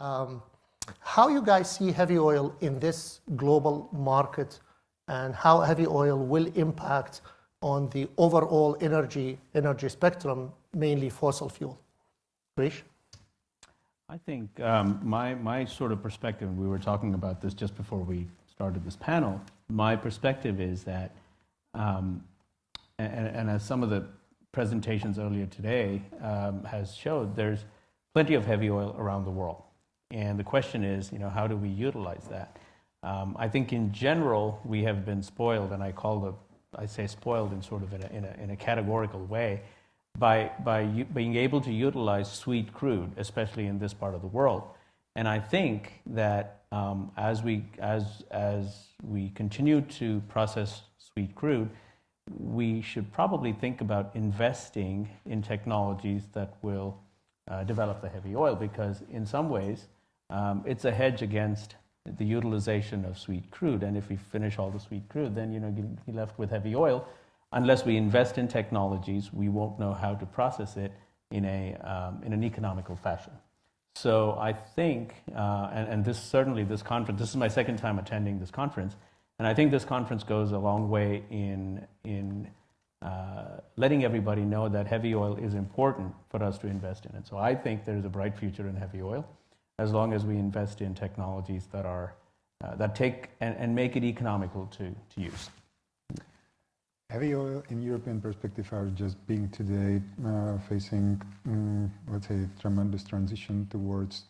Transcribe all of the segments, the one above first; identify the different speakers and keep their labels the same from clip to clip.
Speaker 1: How you guys see heavy oil in this global market, and how heavy oil will impact on the overall energy spectrum, mainly fossil fuel? Krish?
Speaker 2: I think my sort of perspective, we were talking about this just before we started this panel, my perspective is that, and as some of the presentations earlier today has showed, there's plenty of heavy oil around the world. And the question is, how do we utilize that? I think in general, we have been spoiled, and I say spoiled in sort of in a categorical way, by being able to utilize sweet crude, especially in this part of the world. And I think that as we continue to process sweet crude, we should probably think about investing in technologies that will develop the heavy oil, because in some ways it's a hedge against the utilization of sweet crude. And if we finish all the sweet crude, then you're left with heavy oil. Unless we invest in technologies, we won't know how to process it in an economical fashion. So I think, and this conference, this is my second time attending this conference, and I think this conference goes a long way in letting everybody know that heavy oil is important for us to invest in it. So I think there's a bright future in heavy oil, as long as we invest in technologies that take and make it economical to use.
Speaker 3: Heavy oil, in European perspective, are just being today facing, let's say, tremendous transition towards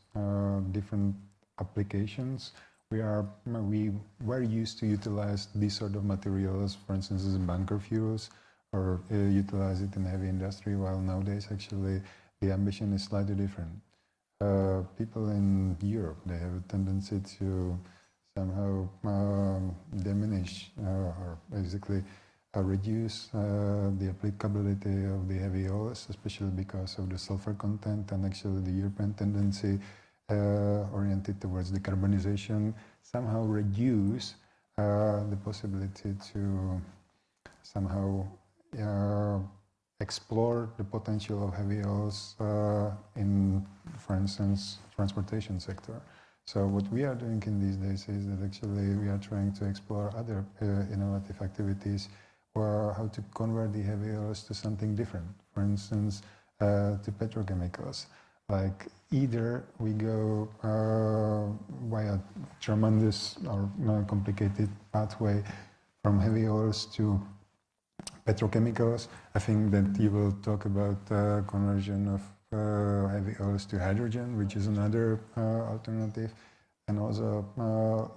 Speaker 3: different applications. We were used to utilize these sort of materials, for instance, as bunker fuels, or utilize it in heavy industry, while nowadays, actually, the ambition is slightly different. People in Europe, they have a tendency to somehow diminish or basically reduce the applicability of the heavy oils, especially because of the sulfur content, and actually the European tendency oriented towards decarbonization somehow reduce the possibility to somehow explore the potential of heavy oils in, for instance, transportation sector. So what we are doing in these days is that actually we are trying to explore other innovative activities, or how to convert the heavy oils to something different. For instance, to petrochemicals. Like either we go via tremendous or complicated pathway from heavy oils to petrochemicals. I think that you will talk about conversion of heavy oils to hydrogen, which is another alternative. And also,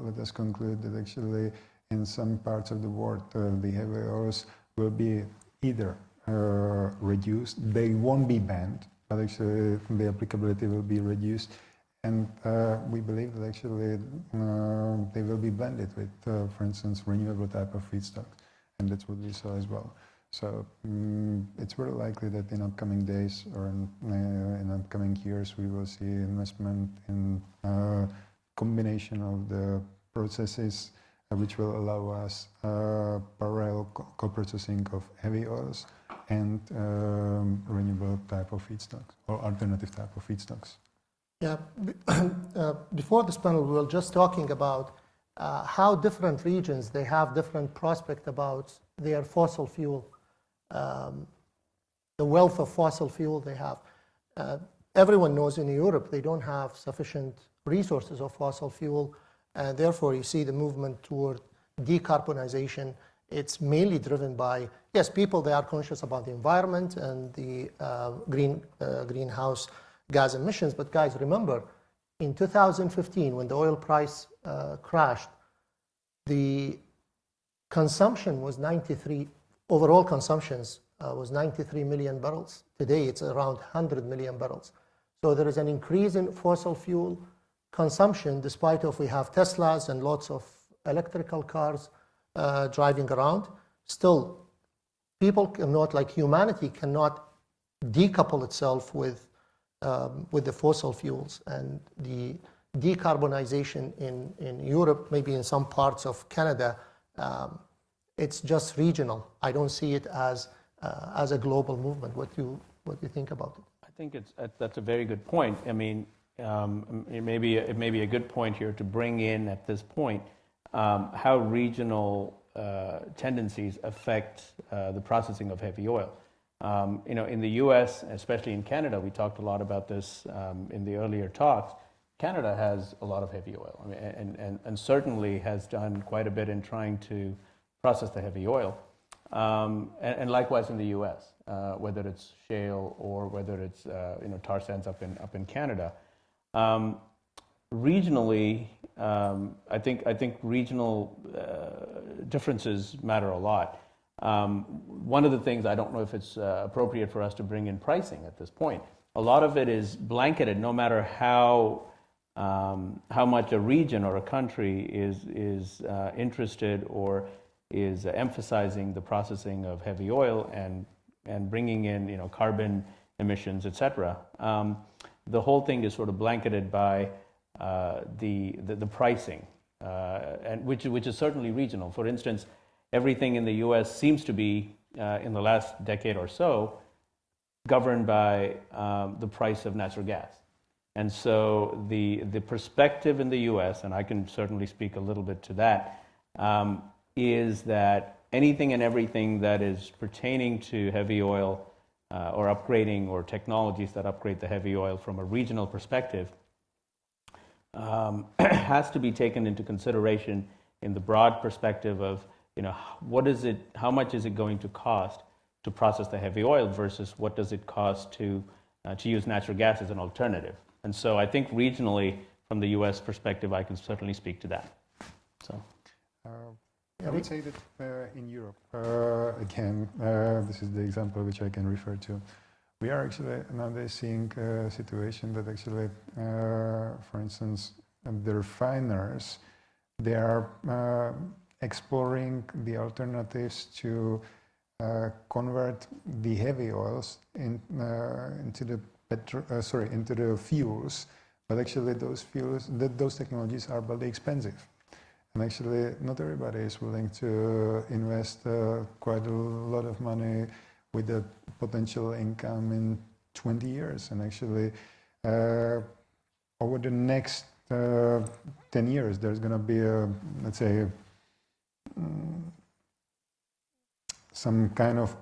Speaker 3: let us conclude that actually in some parts of the world, the heavy oils will be either reduced, they won't be banned, but actually the applicability will be reduced. And we believe that actually they will be blended with, for instance, renewable type of feedstocks. And that's what we saw as well. So it's very likely that in upcoming days or in upcoming years, we will see investment in combination of the processes which will allow us parallel co-processing of heavy oils and renewable type of feedstocks or alternative type of feedstocks.
Speaker 1: Yeah, before this panel, we were just talking about how different regions, they have different prospect about their fossil fuel, the wealth of fossil fuel they have. Everyone knows in Europe they don't have sufficient resources of fossil fuel, and therefore you see the movement toward decarbonization. It's mainly driven by, yes, people, they are conscious about the environment and the greenhouse gas emissions, but guys, remember, in 2015, when the oil price crashed, the consumption was 93, overall consumptions was 93 million barrels. Today, it's around 100 million barrels. So there is an increase in fossil fuel consumption, despite of we have Teslas and lots of electrical cars driving around. Still, people cannot, like humanity, cannot decouple itself with the fossil fuels, and the decarbonization in Europe, maybe in some parts of Canada, it's just regional. I don't see it as a global movement. What do you think about it?
Speaker 2: I think that's a very good point. I mean, it may be a good point here to bring in at this point how regional tendencies affect the processing of heavy oil. In the U.S., especially in Canada, we talked a lot about this in the earlier talks. Canada has a lot of heavy oil, and certainly has done quite a bit in trying to process the heavy oil. And likewise in the U.S., whether it's shale or whether it's tar sands up in Canada. Regionally, I think regional differences matter a lot. One of the things, I don't know if it's appropriate for us to bring in pricing at this point. A lot of it is blanketed, no matter how much a region or a country is interested or is emphasizing the processing of heavy oil and bringing in carbon emissions, etc. The whole thing is sort of blanketed by the pricing, and which is certainly regional. For instance, everything in the U.S. seems to be in the last decade or so governed by the price of natural gas. And so the perspective in the U.S., and I can certainly speak a little bit to that, is that anything and everything that is pertaining to heavy oil or upgrading or technologies that upgrade the heavy oil from a regional perspective has to be taken into consideration in the broad perspective of how much is it going to cost to process the heavy oil versus what does it cost to use natural gas as an alternative. And so I think regionally, from the U.S. perspective, I can certainly speak to that. So.
Speaker 3: I would say that in Europe, again, this is the example which I can refer to. We are actually nowadays seeing a situation that actually, for instance, the refiners, they are exploring the alternatives to convert the heavy oils into the fuels. But actually, those technologies are very expensive. And actually, not everybody is willing to invest quite a lot of money with the potential income in 20 years. And actually, over the next 10 years, there's going to be let's say, some kind of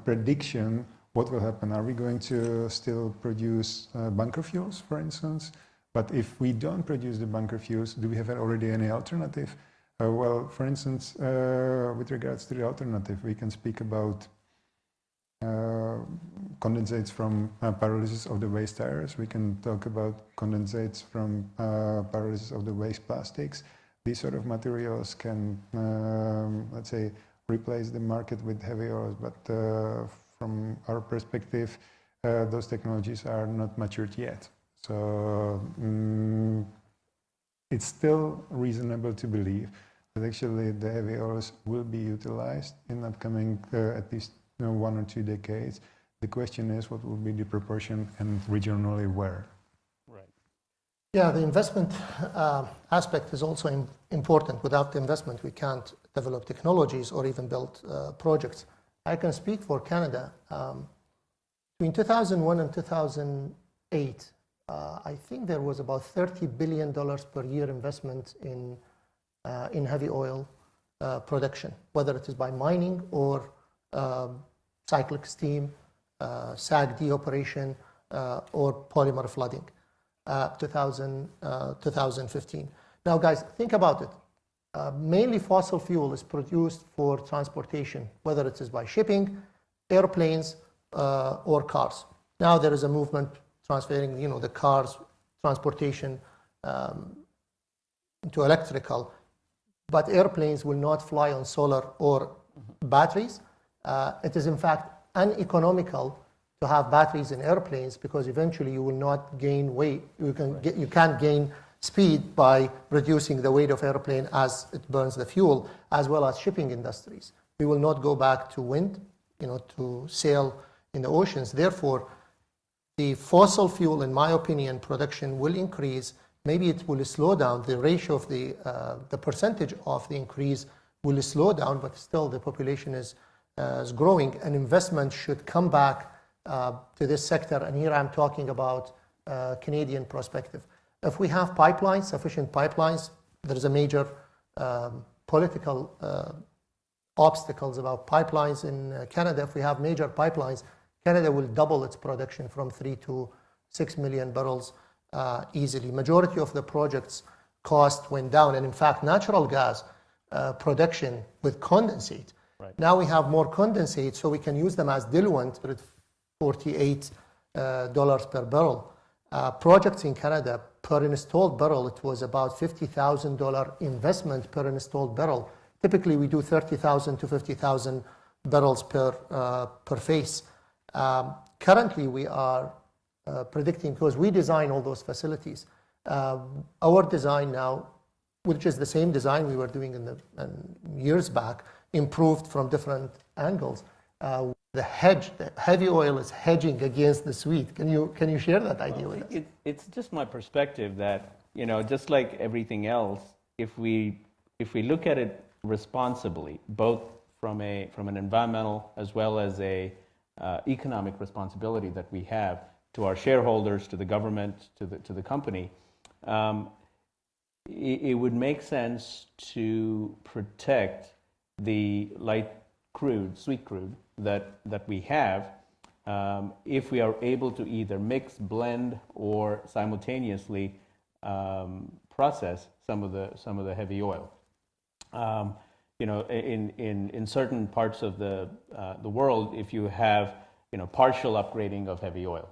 Speaker 3: prediction what will happen. Are we going to still produce bunker fuels, for instance? But if we don't produce the bunker fuels, do we have already any alternative? Well, for instance, with regards to the alternative, we can speak about condensates from pyrolysis of the waste tires. We can talk about condensates from pyrolysis of the waste plastics. These sort of materials can, let's say, replace the market with heavy oils. But from our perspective, those technologies are not matured yet. So it's still reasonable to believe that actually the heavy oils will be utilized in upcoming at least 1 or 2 decades. The question is, what will be the proportion and regionally where?
Speaker 2: Right.
Speaker 1: Yeah, the investment aspect is also important. Without the investment, we can't develop technologies or even build projects. I can speak for Canada. Between 2001 and 2008, I think there was about $30 billion per year investment in heavy oil production, whether it is by mining or cyclic steam, SAGD operation, or polymer flooding, 2015. Now, guys, think about it. Mainly fossil fuel is produced for transportation, whether it is by shipping, airplanes, or cars. Now there is a movement transferring, the cars transportation into electrical, but airplanes will not fly on solar or batteries. It is in fact uneconomical to have batteries in airplanes because eventually you will not gain weight. You can't gain speed by reducing the weight of airplane as it burns the fuel, as well as shipping industries. We will not go back to wind, to sail in the oceans. Therefore, the fossil fuel, in my opinion, production will increase. Maybe it will slow down. The ratio of the percentage of the increase will slow down, but still the population is growing, and investment should come back to this sector. And here I'm talking about Canadian perspective. If we have pipelines, sufficient pipelines, there's a major political obstacles about pipelines in Canada. If we have major pipelines, Canada will double its production from 3 to 6 million barrels easily. Majority of the projects cost went down, and in fact, natural gas production with condensate.
Speaker 2: Right.
Speaker 1: Now we have more condensate, so we can use them as diluent at $48 per barrel. Projects in Canada, per installed barrel, it was about $50,000 investment per installed barrel. Typically, we do 30,000 to 50,000 barrels per phase. Currently, we are predicting, because we design all those facilities, our design now, which is the same design we were doing in years back, improved from different angles. The heavy oil is hedging against the sweet. Can you share that idea with us?
Speaker 2: It's just my perspective that, just like everything else, if we look at it responsibly, both from an environmental as well as a economic responsibility that we have to our shareholders, to the government, to the company, it would make sense to protect the light crude, sweet crude that we have, if we are able to either mix, blend, or simultaneously process some of the heavy oil. In certain parts of the world, if you have partial upgrading of heavy oil,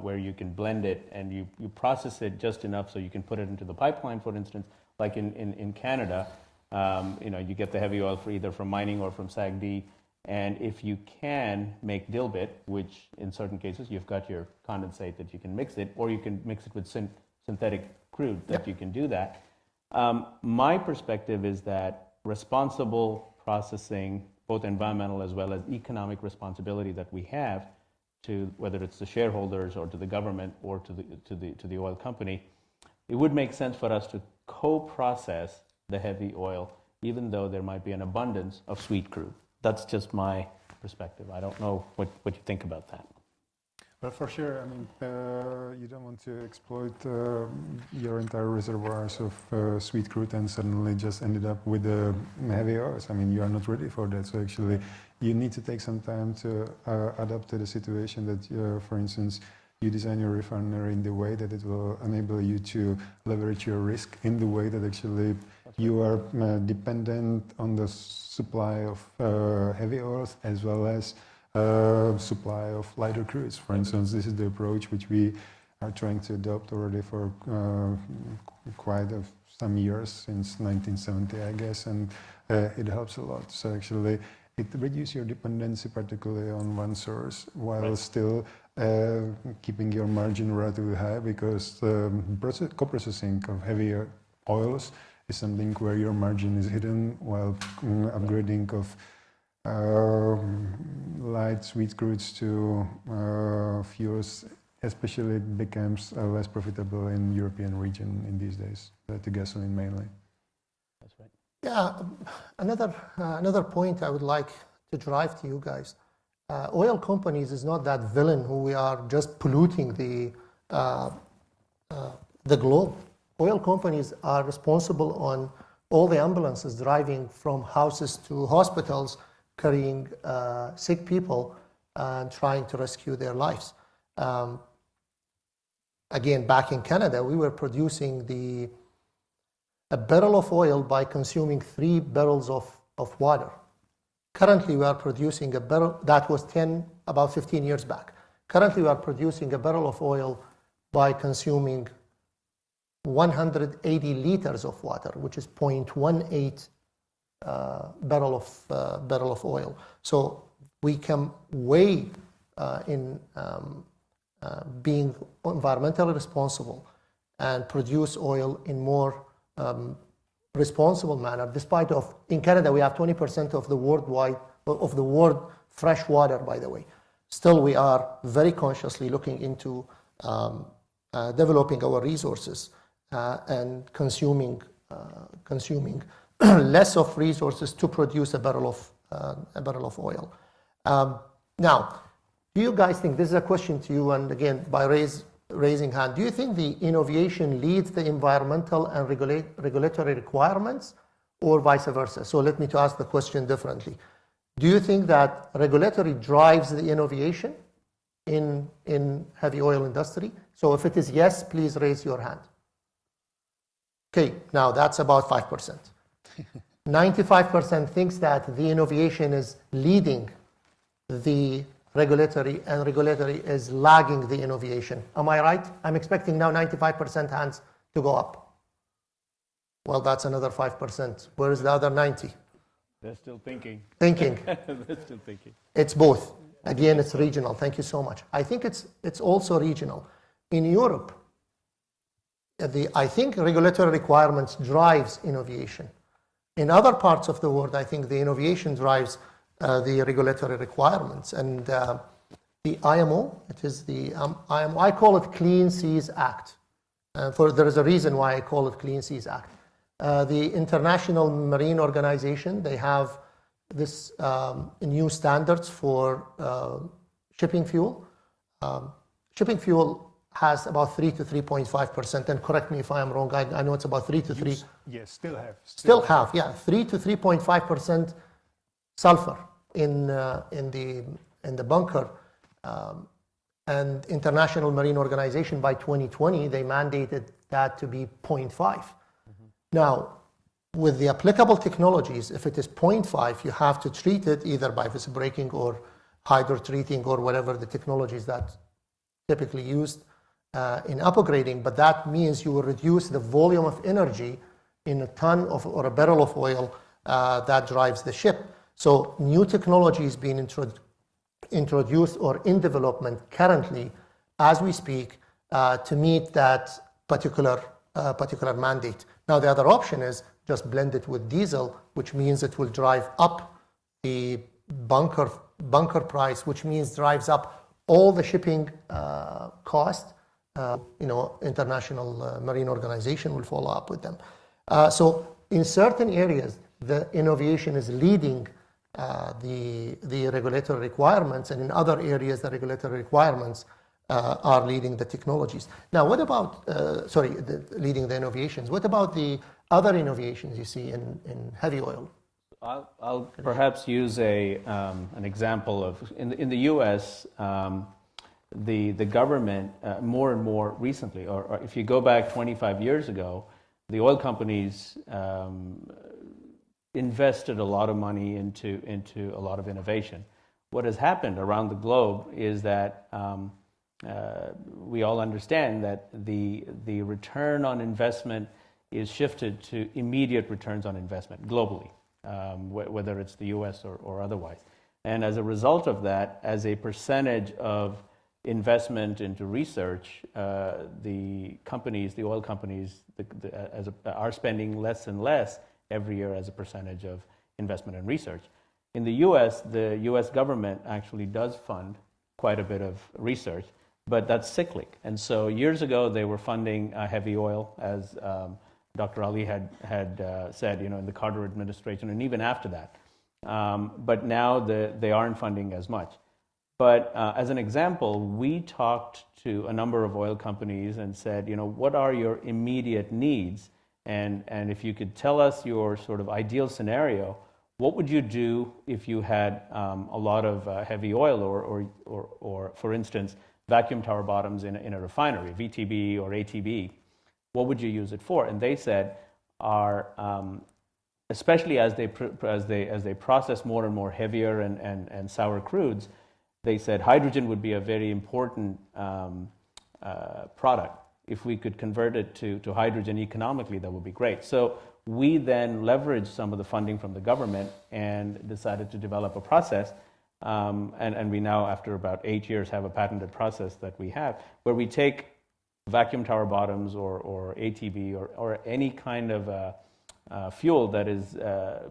Speaker 2: where you can blend it and you process it just enough so you can put it into the pipeline, for instance, like in Canada, you get the heavy oil either from mining or from SAGD, and if you can make dilbit, which in certain cases you've got your condensate that you can mix it, or you can mix it with synthetic crude that you can do that. My perspective is that responsible processing, both environmental as well as economic responsibility that we have to, whether it's the shareholders or to the government or to the oil company, it would make sense for us to co-process the heavy oil, even though there might be an abundance of sweet crude. That's just my perspective. I don't know what you think about that.
Speaker 3: Well, for sure. I mean, you don't want to exploit your entire reservoirs of sweet crude and suddenly just ended up with heavy oils. I mean, you are not ready for that. So actually, you need to take some time to adapt to the situation that, for instance, you design your refinery in the way that it will enable you to leverage your risk in the way that actually you are dependent on the supply of heavy oils as well as supply of lighter crudes. For instance, this is the approach which we are trying to adopt already for quite some years, since 1970, I guess, and it helps a lot. So actually, it reduces your dependency particularly on one source, while still keeping your margin relatively high, because co-processing of heavier oils is something where your margin is hidden, while upgrading of light sweet crudes to fuels especially becomes less profitable in European region in these days, to gasoline mainly.
Speaker 2: That's right.
Speaker 1: Yeah, another point I would like to drive to you guys. Oil companies is not that villain who we are just polluting the globe. Oil companies are responsible on all the ambulances driving from houses to hospitals, carrying sick people and trying to rescue their lives. Again, back in Canada, we were producing a barrel of oil by consuming 3 barrels of water. Currently, we are producing a barrel, that was about 15 years back. Currently, we are producing a barrel of oil by consuming 180 liters of water, which is 0.18 barrel of oil. So we come way in being environmentally responsible and produce oil in more responsible manner. Despite in Canada we have 20% of the world fresh water, by the way. Still, we are very consciously looking into developing our resources and consuming less of resources to produce a barrel of oil. Now, do you guys think, this is a question to you, and again, by raise raising hand. Do you think the innovation leads the environmental and regulatory requirements, or vice versa? So let me to ask the question differently. Do you think that regulatory drives the innovation in heavy oil industry? So if it is yes, please raise your hand. Okay, now that's about 5%. 95% thinks that the innovation is leading the regulatory, and regulatory is lagging the innovation. Am I right? I'm expecting now 95% hands to go up. Well, that's another 5%. Where is the other 90?
Speaker 2: They're still thinking.
Speaker 1: Thinking.
Speaker 2: They're still thinking.
Speaker 1: It's both. Again, it's regional. Thank you so much. I think it's also regional. In Europe, I think regulatory requirements drives innovation. In other parts of the world, I think the innovation drives the regulatory requirements. And the IMO, it is the IMO, I call it Clean Seas Act. There is a reason why I call it Clean Seas Act. The International Marine Organization, they have this new standards for shipping fuel. Shipping fuel has about 3 to 3.5%, and correct me if I am wrong, I know it's about 3 to 3.
Speaker 3: Yes, still have.
Speaker 1: Still have, yeah, 3 to 3.5% sulfur in the bunker. And International Marine Organization, by 2020, they mandated that to be 0.5. Now, with the applicable technologies, if it is 0.5, you have to treat it either by viscous breaking or hydrotreating or whatever the technologies that typically used in upgrading. But that means you will reduce the volume of energy in a ton of or a barrel of oil that drives the ship. So new technology is being introduced or in development currently as we speak to meet that particular mandate. Now the other option is just blend it with diesel, which means it will drive up the bunker price, which means drives up all the shipping cost. International Marine Organization will follow up with them. So in certain areas, the innovation is leading the regulatory requirements, and in other areas, the regulatory requirements are leading the technologies. Now, what about, leading the innovations? What about the other innovations you see in heavy oil?
Speaker 2: I'll perhaps use an example of, in the U.S., the government, more and more recently, or if you go back 25 years ago, the oil companies invested a lot of money into a lot of innovation. What has happened around the globe is that we all understand that the return on investment is shifted to immediate returns on investment globally, whether it's the U.S. or otherwise. And as a result of that, as a percentage of investment into research, the oil companies are spending less and less every year as a percentage of investment in research. In the U.S., the U.S. government actually does fund quite a bit of research, but that's cyclic. And so years ago, they were funding heavy oil, as Dr. Ali had said, in the Carter administration, and even after that. But now they aren't funding as much. But as an example, we talked to a number of oil companies and said, what are your immediate needs? And if you could tell us your sort of ideal scenario, what would you do if you had a lot of heavy oil or for instance, vacuum tower bottoms in a refinery, VTB or ATB? What would you use it for? And they said, especially as they process more and more heavier and sour crudes, they said hydrogen would be a very important product. If we could convert it to hydrogen economically, that would be great. So we then leveraged some of the funding from the government and decided to develop a process. And we now, after about 8 years, have a patented process that we have where we take vacuum tower bottoms or ATB or any kind of fuel that is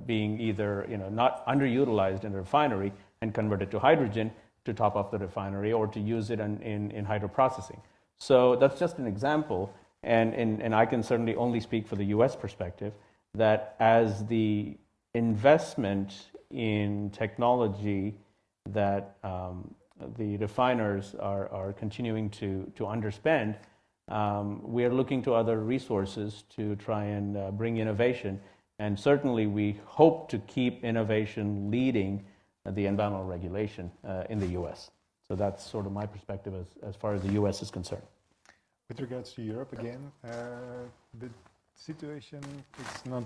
Speaker 2: being either not underutilized in a refinery and convert it to hydrogen to top up the refinery or to use it in hydroprocessing. So that's just an example, and I can certainly only speak for the U.S. perspective, that as the investment in technology that the refiners are continuing to underspend, we are looking to other resources to try and bring innovation. And certainly we hope to keep innovation leading the environmental regulation in the U.S. So that's sort of my perspective as far as the U.S. is concerned.
Speaker 3: With regards to Europe again, the situation is not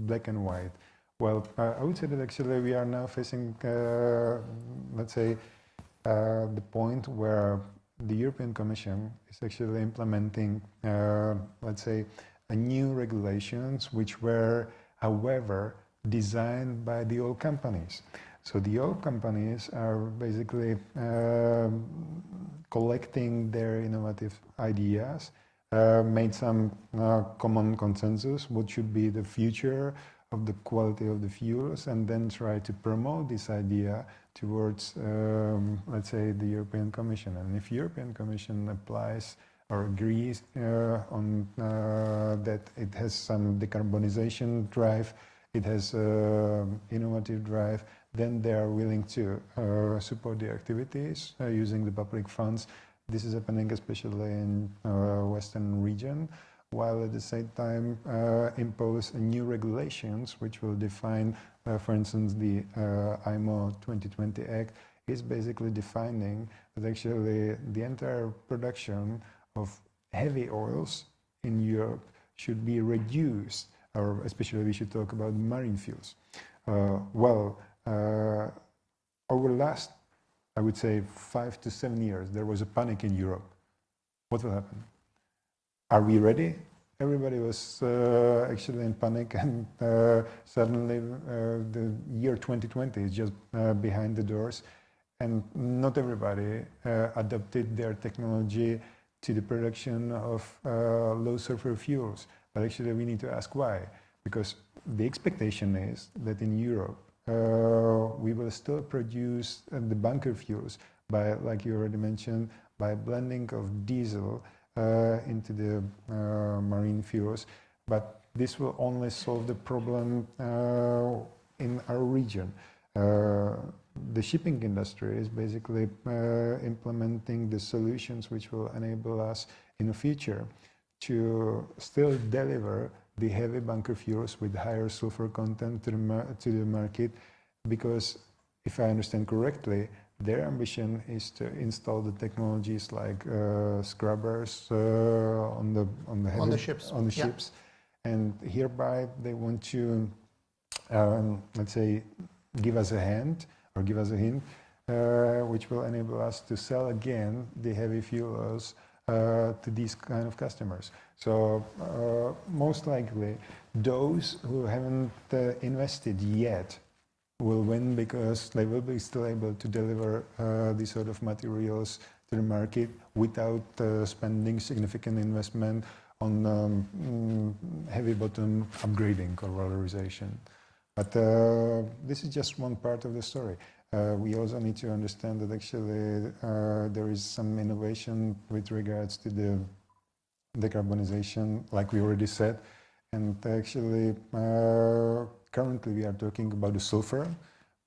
Speaker 3: black and white. Well, I would say that actually we are now facing, let's say, the point where the European Commission is actually implementing, let's say, a new regulations which were, however, designed by the oil companies. So the oil companies are basically collecting their innovative ideas, made some common consensus, what should be the future of the quality of the fuels, and then try to promote this idea towards, let's say, the European Commission. And if European Commission applies or agrees on that it has some decarbonization drive, it has innovative drive, then they are willing to support the activities using the public funds. This is happening especially in Western region, while at the same time impose new regulations which will define, for instance, the IMO 2020 Act is basically defining that actually the entire production of heavy oils in Europe should be reduced, or especially we should talk about marine fuels. Over the last, I would say, 5 to 7 years, there was a panic in Europe. What will happen? Are we ready? Everybody was actually in panic, and suddenly the year 2020 is just behind the doors, and not everybody adapted their technology to the production of low sulfur fuels. But actually we need to ask why, because the expectation is that in Europe we will still produce the bunker fuels by, like you already mentioned, by blending of diesel into the marine fuels, but this will only solve the problem in our region. The shipping industry is basically implementing the solutions which will enable us in the future to still deliver the heavy bunker fuels with higher sulfur content to the market, because if I understand correctly, their ambition is to install the technologies like scrubbers on the ships, and hereby they want to, let's say, give us a hand or give us a hint, which will enable us to sell again the heavy fuels to these kind of customers. So most likely those who haven't invested yet will win, because they will be still able to deliver these sort of materials to the market without spending significant investment on heavy bottom upgrading or valorization. But this is just one part of the story. We also need to understand that actually there is some innovation with regards to the decarbonization, like we already said, and actually currently we are talking about the sulfur,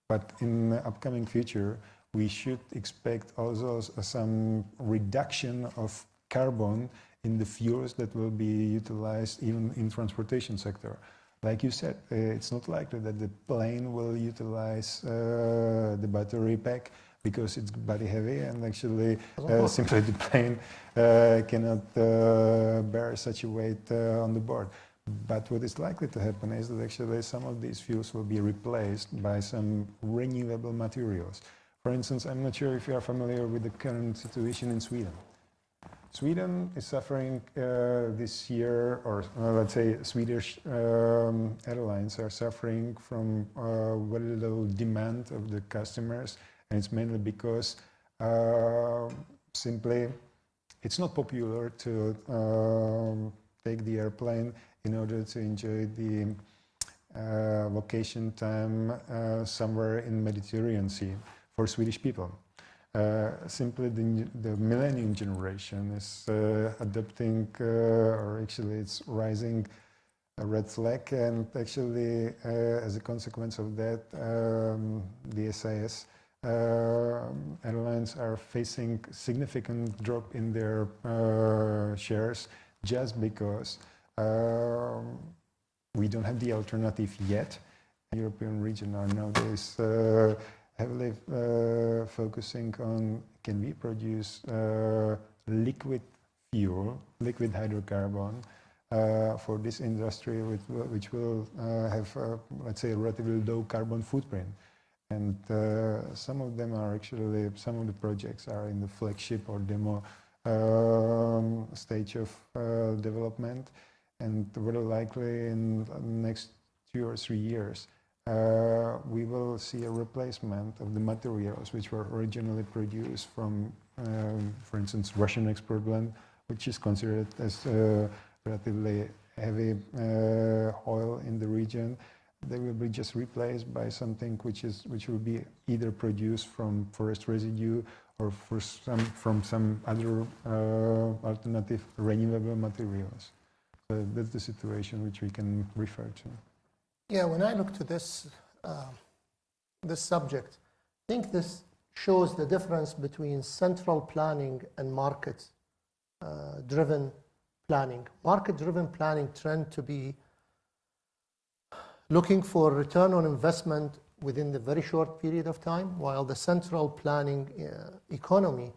Speaker 3: but in the upcoming future we should expect also some reduction of carbon in the fuels that will be utilized even in transportation sector. Like you said, it's not likely that the plane will utilize the battery pack because it's body heavy, and actually simply the plane cannot bear such a weight on the board. But what is likely to happen is that actually some of these fuels will be replaced by some renewable materials. For instance, I'm not sure if you are familiar with the current situation in Sweden. Sweden is suffering this year, or let's say Swedish airlines are suffering from very low demand of the customers, and it's mainly because simply it's not popular to take the airplane in order to enjoy the vacation time somewhere in Mediterranean Sea for Swedish people. Simply the millennium generation is adopting, or actually it's rising a red flag, and actually as a consequence of that the SIS airlines are facing significant drop in their shares just because we don't have the alternative yet. The European region are nowadays heavily focusing on, can we produce liquid fuel, liquid hydrocarbon, for this industry which will have, let's say, a relatively low carbon footprint. And some of them are actually, some of the projects are in the flagship or demo stage of development. And very likely in the next 2 or 3 years, we will see a replacement of the materials which were originally produced from, for instance, Russian export blend, which is considered as relatively heavy oil in the region. They will be just replaced by something which will be either produced from forest residue or from some other alternative renewable materials. So that's the situation which we can refer to.
Speaker 1: Yeah, when I look to this this subject, I think this shows the difference between central planning and market-driven planning. Market-driven planning tend to be looking for return on investment within the very short period of time, while the central planning economy,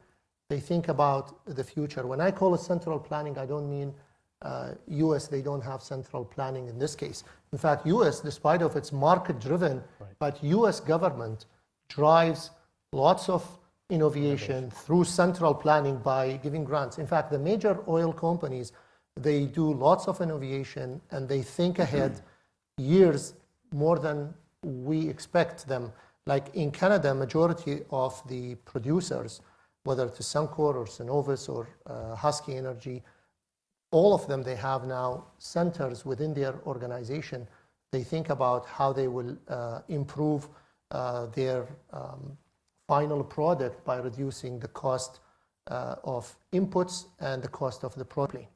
Speaker 1: they think about the future. When I call it central planning, I don't mean US, they don't have central planning in this case. In fact, US, despite of its market-driven, but US government drives lots of innovation through central planning by giving grants. In fact, the major oil companies, they do lots of innovation and they think ahead years more than we expect them. Like in Canada, majority of the producers, whether it's Suncor or Cenovus or Husky Energy, all of them, they have now centers within their organization. They think about how they will improve their final product by reducing the cost of inputs and the cost of the product.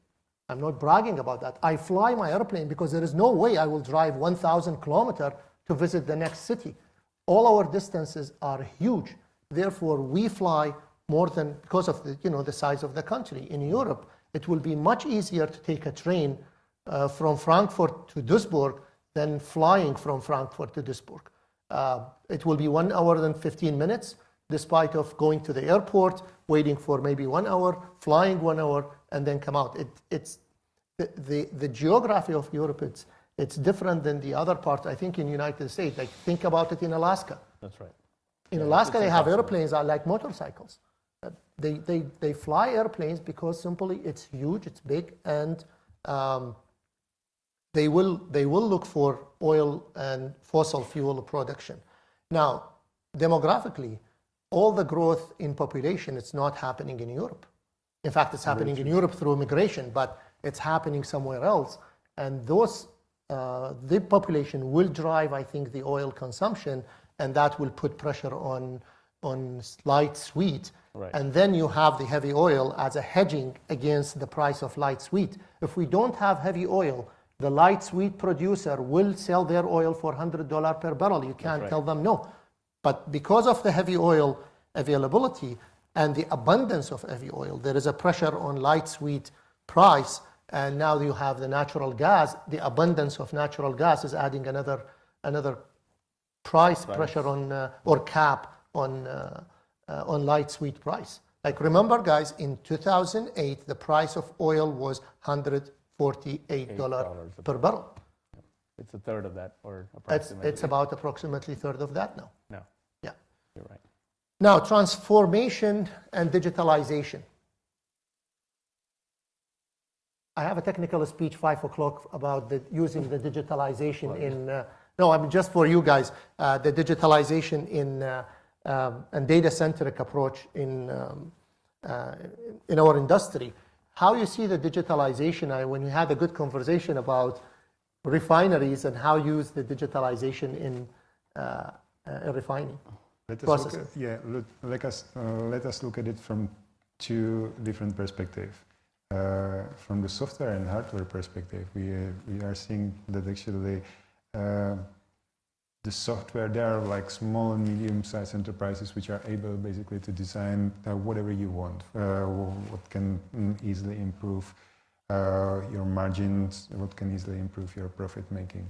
Speaker 1: I'm not bragging about that. I fly my airplane because there is no way I will drive 1,000 kilometers to visit the next city. All our distances are huge. Therefore, we fly more than, because of the, the size of the country. In Europe, it will be much easier to take a train from Frankfurt to Duisburg than flying from Frankfurt to Duisburg. It will be 1 hour and 15 minutes, despite of going to the airport, waiting for maybe 1 hour, flying 1 hour, and then come out. It's the geography of Europe. It's different than the other parts. I think in the United States, like think about it in Alaska.
Speaker 2: That's right.
Speaker 1: In Alaska, they have airplanes are like motorcycles. They fly airplanes because simply it's huge, it's big, and they will look for oil and fossil fuel production. Now, demographically, all the growth in population, it's not happening in Europe. In fact, it's happening in Europe through immigration, but it's happening somewhere else. And those, the population will drive, I think, the oil consumption, and that will put pressure on light sweet.
Speaker 2: Right.
Speaker 1: And then you have the heavy oil as a hedging against the price of light sweet. If we don't have heavy oil, the light sweet producer will sell their oil for $100 per barrel. You can't tell them no. But because of the heavy oil availability and the abundance of heavy oil, there is a pressure on light sweet price. And now you have the natural gas. The abundance of natural gas is adding another price pressure on or cap on light sweet price. Like remember, guys, in 2008, the price of oil was $148 per barrel.
Speaker 2: It's a third of that, or approximately.
Speaker 1: It's about approximately a third of that now.
Speaker 2: No.
Speaker 1: Yeah.
Speaker 2: You're right.
Speaker 1: Now, transformation and digitalization. I have a technical speech 5 o'clock about using the digitalization in. No, I mean just for you guys, the digitalization in and data-centric approach in our industry. How you see the digitalization? When we had a good conversation about refineries and how you use the digitalization in refining.
Speaker 3: Let us look at it from 2 different perspectives. From the software and hardware perspective, we are seeing that actually the software. There are like small and medium-sized enterprises which are able basically to design whatever you want, what can easily improve your margins, what can easily improve your profit making.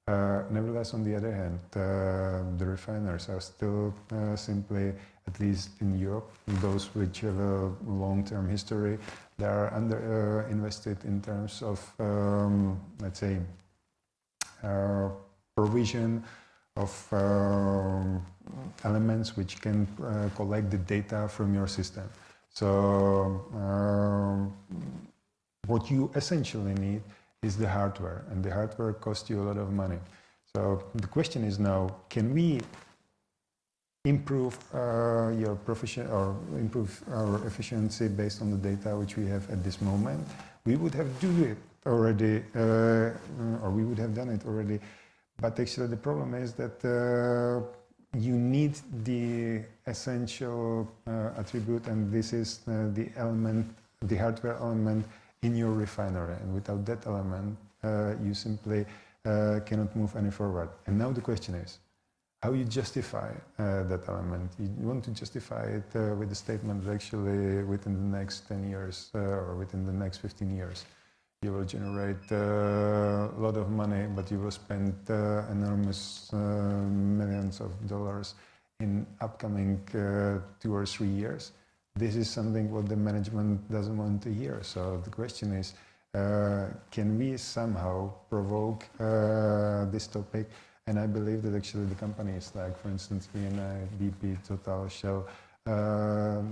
Speaker 3: Nevertheless, on the other hand, the refiners are still simply, at least in Europe, those which have a long-term history, they are invested in terms of, let's say, provision of elements which can collect the data from your system. So what you essentially need is the hardware, and the hardware costs you a lot of money. So the question is now, can we improve your profession or improve our efficiency based on the data which we have at this moment? We would have do it already, or we would have done it already. But actually the problem is that you need the essential attribute, and this is the element, the hardware element in your refinery, and without that element you simply cannot move any forward. And now the question is how you justify that element. You want to justify it with the statement that actually within the next 10 years or within the next 15 years you will generate a lot of money, but you will spend enormous millions of dollars in upcoming 2 or 3 years. This is something what the management doesn't want to hear. So the question is, can we somehow provoke this topic? And I believe that actually the companies like, for instance, Eni, BP, Total, Shell,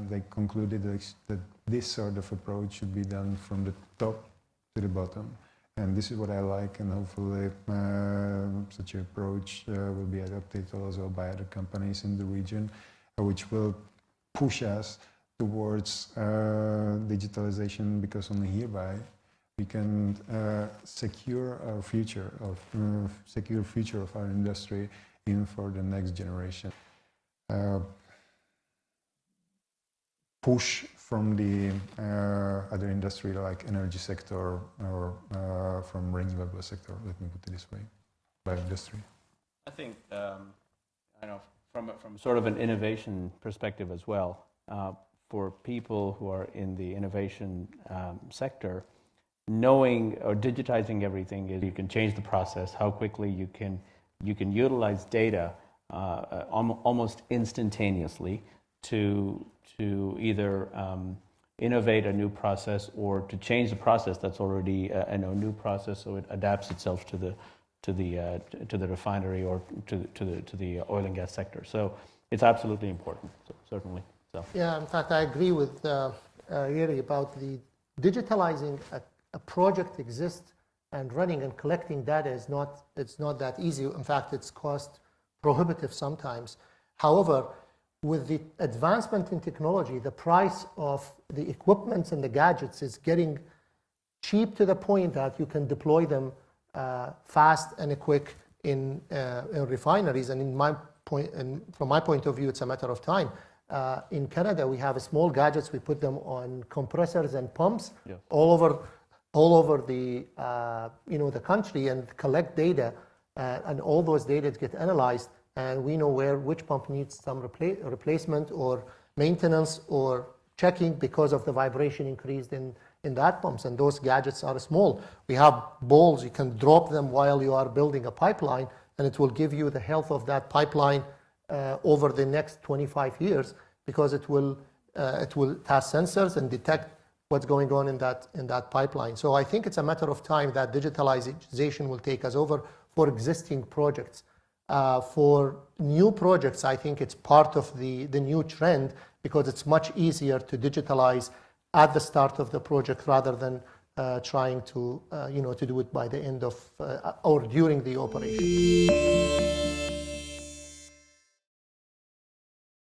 Speaker 3: they concluded that this sort of approach should be done from the top to the bottom. And this is what I like, and hopefully such an approach will be adopted also by other companies in the region, which will push us towards digitalization, because only hereby we can secure our future, secure future of our industry even for the next generation. Push from the other industry like energy sector or from renewable sector, let me put it this way, by industry.
Speaker 2: I think, I know from sort of an innovation perspective as well, for people who are in the innovation sector, knowing or digitizing everything is you can change the process, how quickly you can utilize data almost instantaneously to either innovate a new process or to change the process that's already a new process, so it adapts itself to the refinery or to the oil and gas sector. So it's absolutely important, certainly. So.
Speaker 1: Yeah, in fact, I agree with Yuri about the digitalizing a project exists, and running and collecting data is not that easy. In fact, it's cost prohibitive sometimes. However, with the advancement in technology, the price of the equipment and the gadgets is getting cheap to the point that you can deploy them fast and quick in refineries. And from my point of view, it's a matter of time. In Canada, we have small gadgets. We put them on compressors and pumps all over the the country, and collect data, and all those data get analyzed, and we know which pump needs some replacement or maintenance or checking because of the vibration increased in that pumps. And those gadgets are small. We have balls. You can drop them while you are building a pipeline, and it will give you the health of that pipeline over the next 25 years, because it will have sensors and detect what's going on in that pipeline. So I think it's a matter of time that digitalization will take us over for existing projects. For new projects, I think it's part of the new trend, because it's much easier to digitalize at the start of the project rather than trying to to do it by the end of or during the operation.